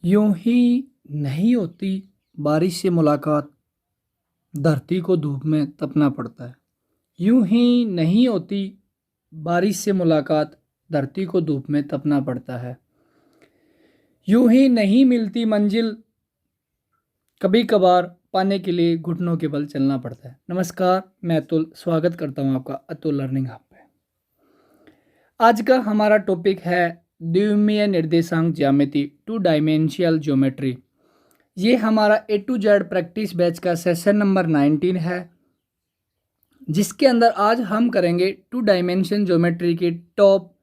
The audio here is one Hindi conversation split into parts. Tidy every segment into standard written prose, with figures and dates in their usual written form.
यूं ही नहीं होती बारिश से मुलाकात, धरती को धूप में तपना पड़ता है। यूं ही नहीं होती बारिश से मुलाकात, धरती को धूप में तपना पड़ता है। यूं ही नहीं मिलती मंजिल, कभी कभार पाने के लिए घुटनों के बल चलना पड़ता है। नमस्कार, मैं अतुल स्वागत करता हूं आपका अतुल लर्निंग हब पे। आज का हमारा टॉपिक है द्विमीय निर्देशांक ज्यामिति, टू डायमेंशियल ज्योमेट्री। ये हमारा ए टू जेड प्रैक्टिस बैच का सेशन नंबर 19 है, जिसके अंदर आज हम करेंगे टू डायमेंशन ज्योमेट्री के टॉप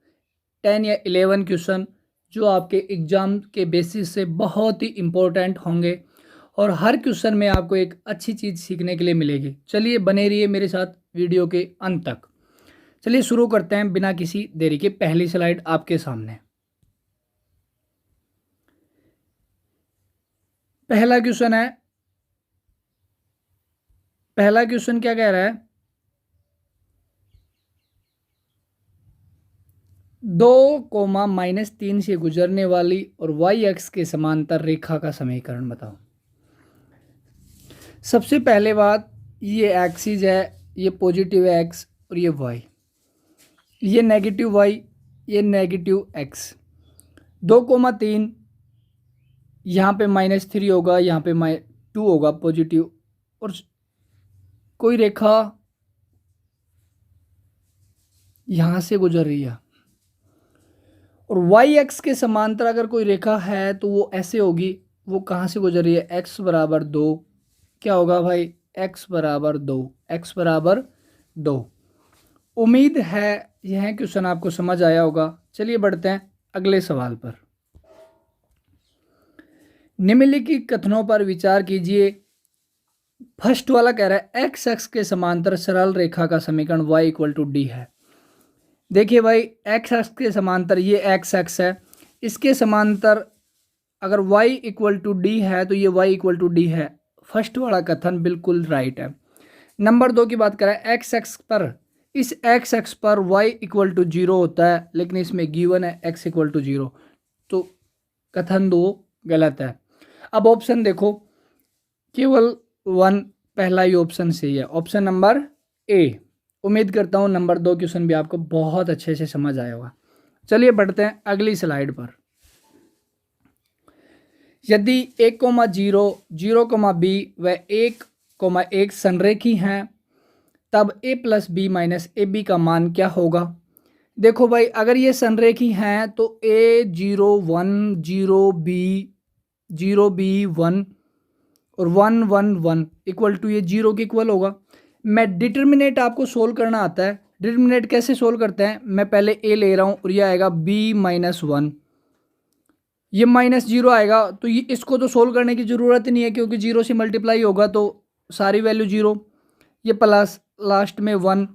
10 या 11 क्वेश्चन, जो आपके एग्जाम के बेसिस से बहुत ही इम्पोर्टेंट होंगे और हर क्वेश्चन में आपको एक अच्छी चीज़ सीखने के लिए मिलेगी। चलिए बने रहिए मेरे साथ वीडियो के अंत तक। चलिए शुरू करते हैं बिना किसी देरी के। पहली स्लाइड आपके सामने। पहला क्वेश्चन है, पहला क्वेश्चन क्या कह रहा है? 2, -3 से गुजरने वाली और y अक्ष के समांतर रेखा का समीकरण बताओ। सबसे पहले बात, ये एक्सिस है, ये पॉजिटिव एक्स और ये y, ये नेगेटिव y, ये नेगेटिव x। 2, 3 यहाँ पे -3 होगा, यहाँ पे -2 होगा पॉजिटिव, और कोई रेखा यहाँ से गुजर रही है और y अक्ष के समांतर अगर कोई रेखा है तो वो ऐसे होगी। वो कहाँ से गुजर रही है? x बराबर 2। क्या होगा भाई? x बराबर 2, x बराबर 2। उम्मीद है यह क्वेश्चन आपको समझ आया होगा। चलिए बढ़ते हैं अगले सवाल पर। निम्नलिखित कथनों पर विचार कीजिए। फर्स्ट वाला कह रहा है x अक्ष के समांतर सरल रेखा का समीकरण y = d है। देखिए भाई, x अक्ष के समांतर ये x अक्ष है, इसके समांतर अगर y = d है तो ये y = d है। फर्स्ट वाला कथन बिल्कुल राइट है। नंबर 2 की बात करें, x अक्ष पर, इस x अक्ष पर y = 0 होता है, लेकिन इसमें गिवन है x = 0, तो कथन 2 गलत है। अब ऑप्शन देखो, केवल 1 पहला ही ऑप्शन सही है, ऑप्शन नंबर ए। उम्मीद करता हूँ नंबर 2 क्वेश्चन भी आपको बहुत अच्छे से समझ आया होगा। चलिए बढ़ते हैं अगली स्लाइड पर। यदि 1,0, 0,b व 1,1 संरेखी हैं, तब a + b - ab का मान क्या होगा? देखो भाई, अगर ये संरेखी हैं तो a 0 1 0 b 0 b 1 और 1 1 1 इक्वल टू ये 0 के इक्वल होगा। मैं डिटर्मिनेट आपको सोल्व करना आता है। डिटर्मिनेट कैसे सोल्व करते हैं? मैं पहले a ले रहा हूँ और ये आएगा b - 1, ये -0 आएगा, तो ये इसको तो सोल्व करने की ज़रूरत ही नहीं है, क्योंकि 0 से मल्टीप्लाई होगा तो सारी वैल्यू 0, ये प्लस लास्ट में 1,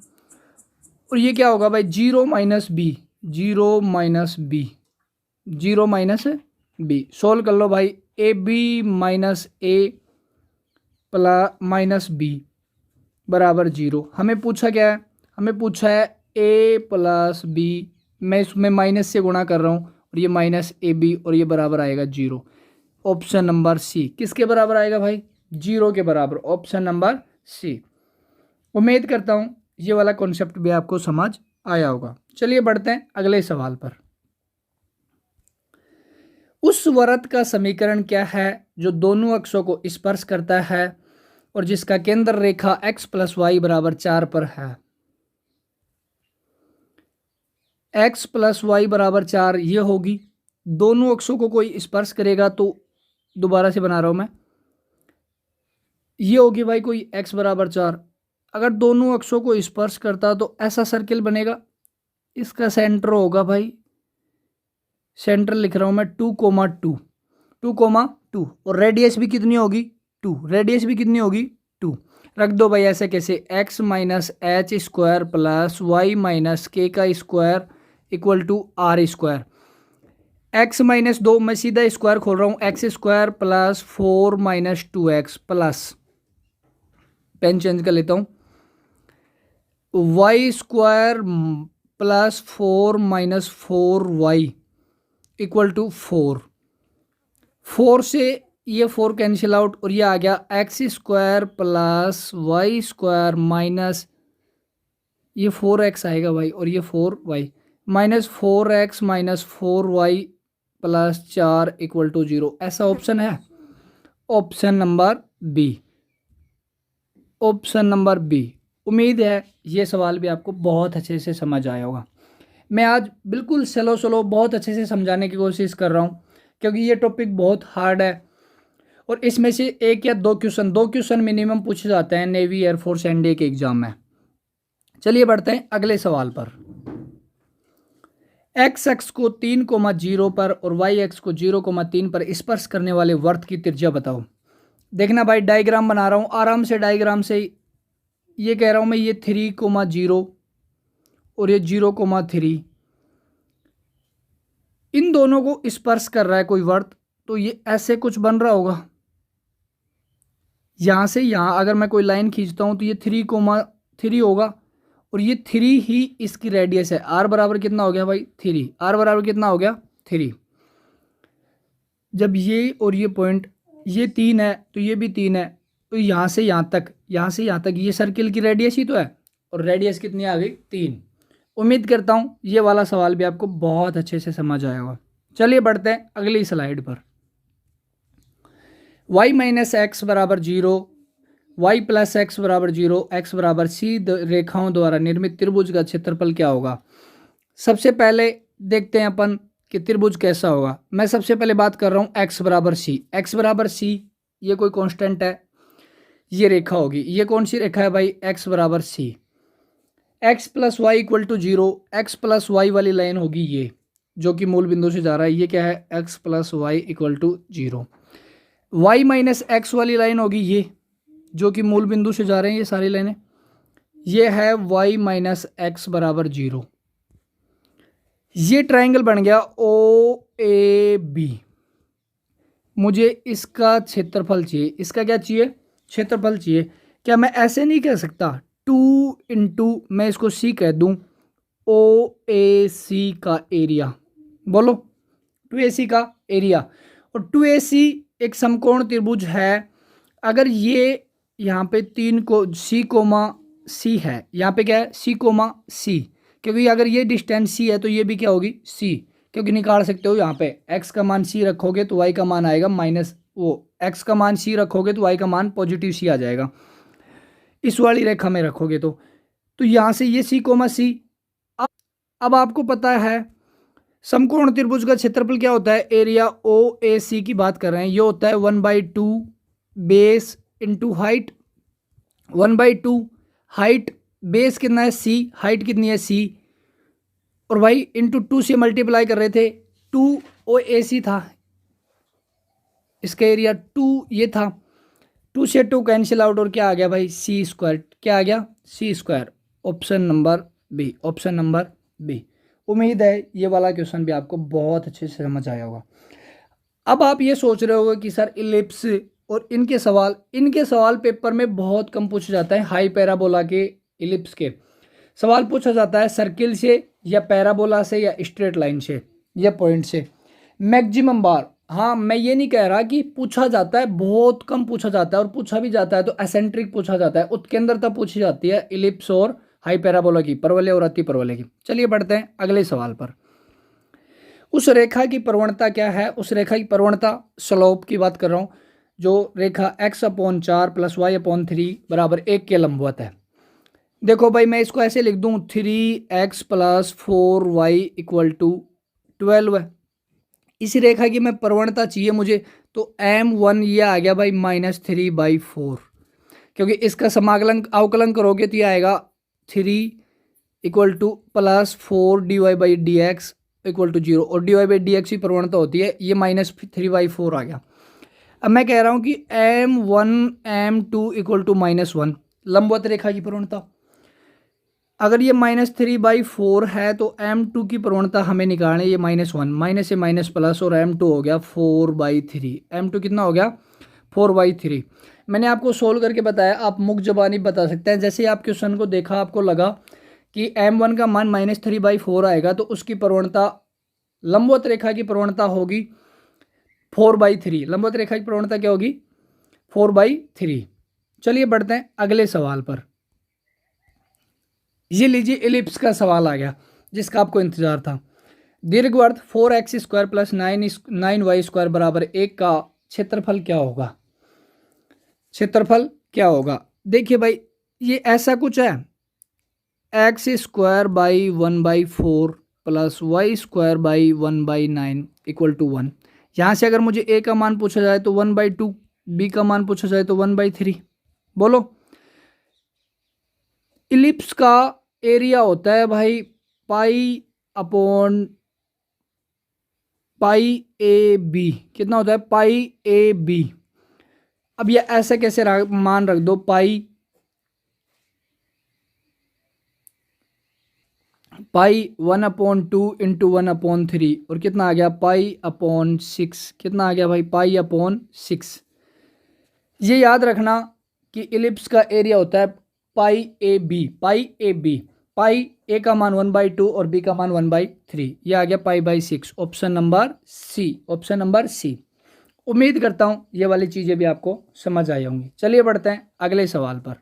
और ये क्या होगा भाई? 0 - b, 0 - b, 0 - b। सोल्व कर लो भाई। A B - a plus -b बराबर 0। हमें पूछा क्या है? हमें पूछा है a + b, मैं इसमें माइनस से गुणा कर रहा हूँ और ये -ab और ये बराबर आएगा 0। ऑप्शन नंबर सी किसके बराबर आएगा भाई? 0 के बराबर, ऑप्शन नंबर सी। उम्मीद करता हूँ ये वाला कॉन्सेप्ट भी आपको समझ आया होगा। चलिए बढ़ते हैं अगले सवाल पर। उस वृत्त का समीकरण क्या है जो दोनों अक्षों को स्पर्श करता है और जिसका केंद्र रेखा x + y = 4 पर है? x + y = 4 ये होगी। दोनों अक्षों को कोई स्पर्श करेगा तो, दोबारा से बना रहा हूं मैं, ये होगी भाई कोई x = 4। अगर दोनों अक्षों को स्पर्श करता तो ऐसा सर्किल बनेगा, इसका सेंटर होगा भाई, सेंटर लिख रहा हूं मैं 2,2, 2,2, और रेडियस भी कितनी होगी? 2। रेडियस भी कितनी होगी? 2। रख दो भाई ऐसे कैसे, x - h² + y - k का square equal to r²। x - 2 मैं सीधा स्क्वायर खोल रहा हूँ, x² + 4 - 2x plus, pen change कर लेता हूँ, y² + 4 - 4y इक्वल टू 4। 4 से ये 4 कैंसिल आउट और ये आ गया x square plus y square minus ये 4x आएगा भाई और ये 4y minus 4x minus 4y plus 4 equal to 0। ऐसा ऑप्शन है? Option number B. Option number B. उम्मीद है ये सवाल भी आपको बहुत अच्छे से समझ आया होगा। मैं आज बिल्कुल स्लो स्लो बहुत अच्छे से समझाने की कोशिश कर रहा हूँ क्योंकि ये टॉपिक बहुत हार्ड है और इसमें से एक या दो क्वेश्चन मिनिमम पूछे जाते हैं नेवी, एयरफोर्स, एनडीए के एग्जाम में। चलिए बढ़ते हैं अगले सवाल पर। x को 3,0 पर और y को 0,3 पर स्पर्श करने वाले वर्त की त्रिज्या बताओ। देखना भाई, डायग्राम बना रहा हूँ आराम से। डायग्राम से ये कह रहा हूँ मैं, ये 3,0 और ये 0,3, इन दोनों को स्पर्श कर रहा है कोई वर्त, तो ये ऐसे कुछ बन रहा होगा। यहाँ से यहाँ अगर मैं कोई लाइन खींचता हूँ तो ये 3,3 होगा और ये 3 ही इसकी रेडियस है। r बराबर कितना हो गया भाई? 3। r बराबर कितना हो गया? 3। जब ये और ये पॉइंट, ये 3 है तो ये भी 3 है, तो यहाँ से यहाँ तक, यहाँ से यहाँ तक ये सर्किल की रेडियस ही तो है और रेडियस कितनी आ गई? 3। उम्मीद करता हूँ ये वाला सवाल भी आपको बहुत अच्छे से समझ आया होगा। चलिए बढ़ते हैं अगली स्लाइड पर। y माइनस एक्स बराबर 0, y प्लस एक्स बराबर 0, x बराबर c रेखाओं द्वारा निर्मित त्रिभुज का क्षेत्रफल क्या होगा? सबसे पहले देखते हैं अपन कि त्रिभुज कैसा होगा। मैं सबसे पहले बात कर रहा हूँ x बराबर c। x बराबर c, ये कोई कांस्टेंट है, ये रेखा होगी। ये कौन सी रेखा है भाई? x बराबर c। x plus y equal to 0, x plus y वाली लाइन होगी ये, जो कि मूल बिंदु से जा रहा है। ये क्या है? x plus y equal to 0। y minus x वाली लाइन होगी ये, जो कि मूल बिंदु से जा रहे हैं ये सारी लाइनें। ये है y माइनस एक्स बराबर 0। ये ट्रायंगल बन गया OAB। मुझे इसका क्षेत्रफल चाहिए। इसका क्या चाहिए? क्षेत्रफल चाहिए। क्या मैं ऐसे नहीं कह सकता 2 इंटू, मैं इसको c कह दूं, OAC का एरिया? बोलो, 2AC का एरिया। और 2AC एक समकोण त्रिभुज है। अगर ये यहाँ पे 3 को C है, यहाँ पे क्या है? C, क्योंकि अगर ये डिस्टेंस C है तो ये भी क्या होगी? C, क्योंकि निकाल सकते हो यहाँ पे x का मान C रखोगे तो y का मान आएगा माइनस, वो x का मान C रखोगे तो y का मान पॉजिटिव C आ जाएगा। इस वाली रेखा में रखोगे तो यहाँ से ये C। अब आपको पता है समकोण त्रिभुज का क्षेत्रफल क्या होता है? एरिया OAC की बात कर रहे हैं। ये होता है 1/2 base into height. 1/2 height, base कितना है? C, हाइट कितनी है? C, और भाई इंटू 2 से मल्टीप्लाई कर रहे थे। 2 OAC था, इसका एरिया 2 ये था। 2 से 2 कैंसिल आउट और क्या आ गया भाई? C²। क्या आ गया? C²। Option number B. Option number B. उम्मीद है ये वाला क्वेश्चन भी आपको बहुत अच्छे से समझ आया होगा। अब आप ये सोच रहे होगे कि सर इलिप्स और इनके सवाल पेपर में बहुत कम पूछा जाता है। हाई पैराबोला के, इलिप्स के सवाल पूछा जाता है सर्किल से या पैराबोला से या स्ट्रेट लाइन से या पॉइंट से मैक्सिमम बार। हाँ, मैं ये नहीं कह रहा कि पूछा जाता है, बहुत कम पूछा जाता है, और पूछा भी जाता है तो एसेंट्रिक पूछा जाता है, उत्केंद्रता पूछी जाती है इलिप्स और हाई पैराबोला की, परवलय और अति परवलय की। चलिए बढ़ते हैं अगले सवाल पर। उस रेखा की प्रवणता क्या है? उस रेखा की प्रवणता, स्लोप की बात कर रहा हूँ, जो रेखा x/4 प्लस y/3 बराबर 1 के लंबवत है। देखो भाई, मैं इसको ऐसे लिख दूं 3x plus 4y equal to 12 है। इस रेखा की मैं प्रवणता चाहिए मुझे, तो m1 ये आ गया भाई -3/4, क्योंकि इसका समाकलन अवकलन करोगे तो ये आएगा 3 equal to plus 4 dy/dx equal to 0, और dy/dx की प्रवणता होती है, ये -3/4 आ गया। अब मैं कह रहा हूँ कि m1 m2 इक्वल टू -1 लंबवत रेखा की प्रवणता। अगर ये -3/4 है तो m2 की प्रवणता हमें निकालनी है। ये -1, माइनस से माइनस प्लस, और m2 हो गया 4/3। m2 कितना हो गया? 4/3। मैंने आपको सोल्व करके बताया, आप मुख जबानी बता सकते हैं। जैसे आप क्वेश्चन को देखा, आपको लगा कि m1 का मान -3/4 आएगा तो उसकी प्रवणता, लंबवत रेखा की प्रवणता होगी 4/3, लंबवत रेखा की प्रवणता क्या होगी? 4/3। चलिए बढ़ते हैं अगले सवाल पर। ये लीजिए एलिप्स का सवाल आ गया जिसका आपको इंतजार था। दीर्घवृत्त 4x² प्लस 9y² बराबर 1 का क्षेत्रफल क्या होगा? क्षेत्रफल क्या होगा? देखिए भाई ये ऐसा कुछ है, x²/1/4 plus y²/1/9 equal to 1। यहाँ से अगर मुझे a का मान पूछा जाए तो 1/2, b का मान पूछा जाए तो 1/3। बोलो, इलिप्स का एरिया होता है भाई पाई/a/b। कितना होता है? पाई/a/b। अब ये ऐसे कैसे मान रख दो, पाई 1/2 इंटू 1/3 और कितना आ गया? पाई/6। कितना आ गया भाई? पाई/6। ये याद रखना कि इलिप्स का एरिया होता है पाई/a/b। पाई/a/b, पाई ए का मान 1/2 और बी का मान 1/3। ये आ गया पाई/6। Option number C. Option number C. उम्मीद करता हूं ये वाली चीजें भी आपको समझ आई होंगी। चलिए बढ़ते हैं अगले सवाल पर।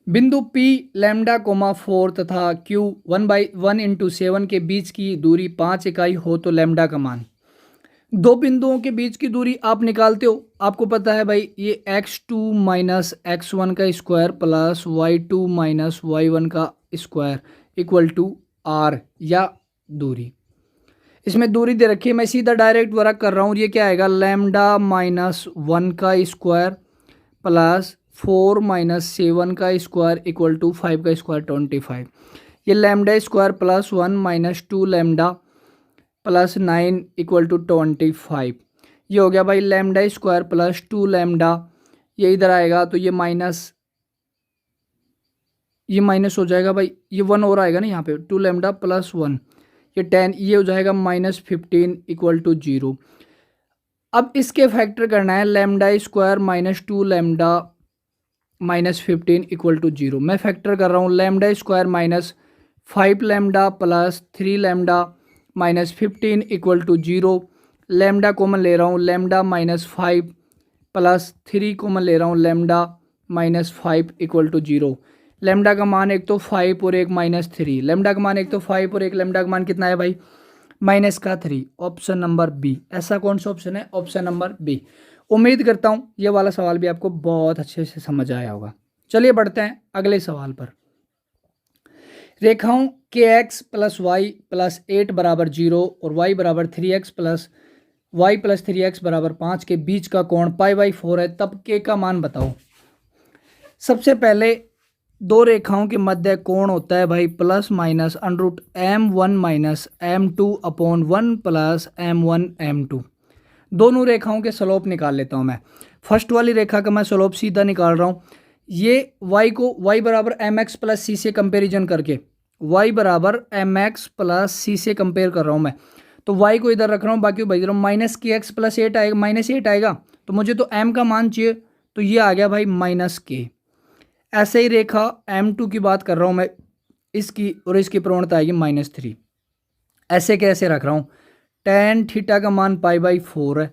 बिंदु P λ,4 तथा Q 1/1 इंटू 7 के बीच की दूरी 5 इकाई हो तो लैम्डा का मान। दो बिंदुओं के बीच की दूरी आप निकालते हो, आपको पता है भाई ये x2 माइनस x1 का square plus y2 minus y1 का स्क्वायर इक्वल टू r या दूरी। इसमें दूरी दे रखी है, मैं सीधा डायरेक्ट वर्क कर रहा हूँ। ये क्या आएगा? λ-1 का स्क्वायर प्लस 4 माइनस 7 का स्क्वायर इक्वल टू 5 का स्क्वायर 25। ये lambda square plus 1 minus 2 lambda plus 9 equal to 25। ये हो गया भाई लैम्डा स्क्वायर प्लस 2 लैम्डा। ये इधर आएगा तो ये माइनस हो जाएगा भाई, ये 1 और आएगा ना यहाँ पे, 2 लैम्डा प्लस 1 ये 10, ये हो जाएगा -15 इक्वल टू 0। अब इसके फैक्टर करना है, lambda square minus 2 lambda -15 equal to 0। मैं फैक्टर कर रहा हूँ, lambda square minus 5 lambda plus 3 lambda -15 equal to 0। Lambda common ले रहा हूँ, लैम्डा -5 प्लस 3 कॉमन ले रहा हूँ, लैम्डा -5 इक्वल टू 0। लैम्डा का मान एक तो 5 और एक -3। लैम्डा का मान एक तो 5 और एक लैम्डा का मान कितना है भाई? -3। Option number B. ऐसा कौन सा ऑप्शन है? Option number B. उम्मीद करता हूँ ये वाला सवाल भी आपको बहुत अच्छे से समझ आया होगा। चलिए बढ़ते हैं अगले सवाल पर। रेखाओं के x प्लस वाई प्लस 8 बराबर 0 और y बराबर 3x plus Y plus 3x बराबर 5 के बीच का कोण π/4 है, तब k का मान बताओ। सबसे पहले दो रेखाओं के मध्य कोण होता है भाई plus minus √m1 minus m2 upon 1 plus m1 m2। दोनों रेखाओं के स्लोप निकाल लेता हूं मैं। फर्स्ट वाली रेखा का मैं स्लोप सीधा निकाल रहा हूं। ये y को y बराबर mx प्लस सी से कंपेरिजन करके, y बराबर mx प्लस सी से कंपेयर कर रहा हूं मैं, तो y को इधर रख रहा हूं, बाकी भेज रहा हूं। -kx प्लस 8 आएगा, -8 आएगा, तो मुझे तो m का मान चाहिए, तो ये आ गया भाई -k। ऐसे ही रेखा m2 की बात कर रहा हूं मैं, इसकी और इसकी प्रवणता आएगी -3। ऐसे कैसे रख रहा हूं? tan थीटा का मान π/4 है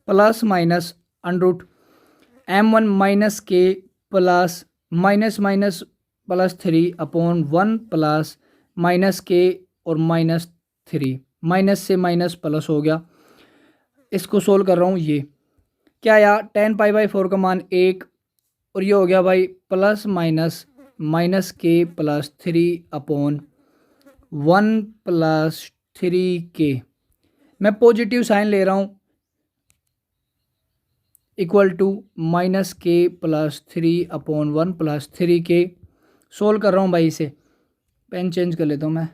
प्लस माइनस √m1 माइनस के plus minus plus 3 upon 1 plus -k और -3, माइनस से माइनस प्लस हो गया। इसको सोल्व कर रहा हूँ। ये क्या आया? tan π/4 का मान 1 और ये हो गया भाई plus minus k plus 3 upon 1 plus 3k। मैं पॉजिटिव साइन ले रहा हूँ, equal to -k plus 3 upon 1 plus 3k। Solve कर रहा हूँ भाई, इसे पेन चेंज कर लेता हूँ मैं,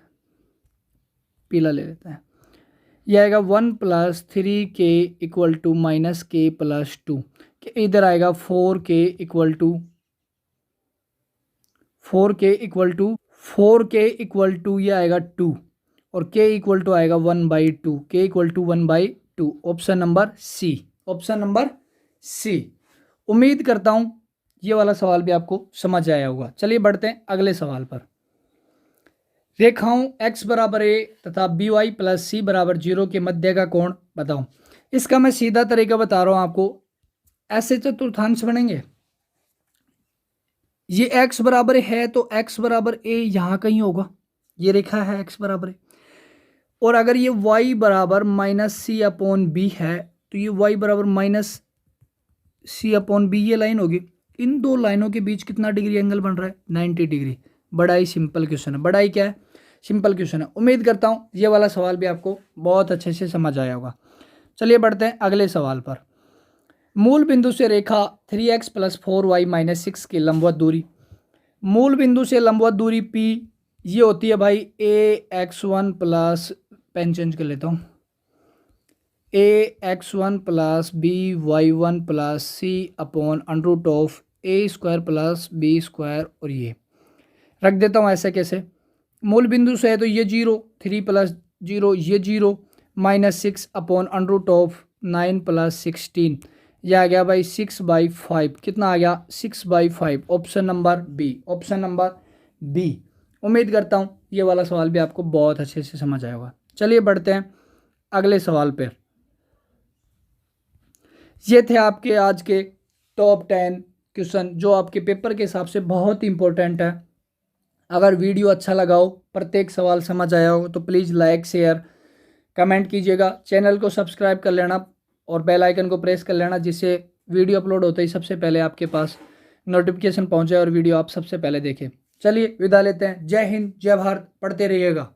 पीला ले लेता है। यह आएगा 1 plus 3k equal to -k plus 2। इधर आएगा 4k इक्वल टू ये आएगा 2 और k इक्वल टू आएगा 1/2। k equal to 1/2। Option number C. Option number C. उम्मीद करता हूं ये वाला सवाल भी आपको समझ आया होगा। चलिए बढ़ते हैं अगले सवाल पर। रेखाओं x बराबर a तथा बी वाई प्लस सी बराबर 0 के मध्य का कोण बताओ। इसका मैं सीधा तरीका बता रहा हूं आपको, ऐसे चतुर्थांश बनेंगे। ये x बराबर है तो x बराबर a यहाँ कहीं होगा, ये रेखा है x बराबर a। और अगर ये y बराबर माइनस सी अपॉन बी है तो ये y बराबर माइनस सी अपॉन बी ये लाइन होगी। इन दो लाइनों के बीच कितना डिग्री एंगल बन रहा है? 90 डिग्री। बड़ा ही सिंपल क्वेश्चन है, बड़ा ही क्या है, सिंपल क्वेश्चन है। उम्मीद करता हूँ ये वाला सवाल भी आपको बहुत अच्छे से समझ आया होगा। चलिए बढ़ते हैं अगले सवाल पर। मूल बिंदु से रेखा 3x प्लस 4y माइनस 6 की लंबवत दूरी, मूल बिंदु से लंबवत दूरी p ये होती है भाई ax1 प्लस, पेन चेंज कर लेता हूँ, ax1 plus by1 plus C upon under of A square plus B square, और ये रख देता हूँ ऐसे कैसे, मूल बिंदु से है तो ये 0, 3 प्लस 0 ये 0, minus 6 upon under of 9 plus 16, यह आ गया भाई 6/5। कितना आ गया? 6/5। Option number B, option number B. उम्मीद करता हूँ ये वाला सवाल भी आपको बहुत अच्छे से समझ आया होगा। चलिए बढ़ते हैं अगले सवाल पर। ये थे आपके आज के टॉप 10 क्वेश्चन जो आपके पेपर के हिसाब से बहुत ही इंपॉर्टेंट है। अगर वीडियो अच्छा लगा हो, प्रत्येक सवाल समझ आया हो तो प्लीज़ लाइक शेयर कमेंट कीजिएगा। चैनल को सब्सक्राइब कर लेना और बेल आइकन को प्रेस कर लेना, जिससे वीडियो अपलोड होते ही सबसे पहले आपके पास नोटिफिकेशन पहुंचे और वीडियो आप सबसे पहले देखें। चलिए विदा लेते हैं। जय हिंद, जय भारत, पढ़ते रहिएगा।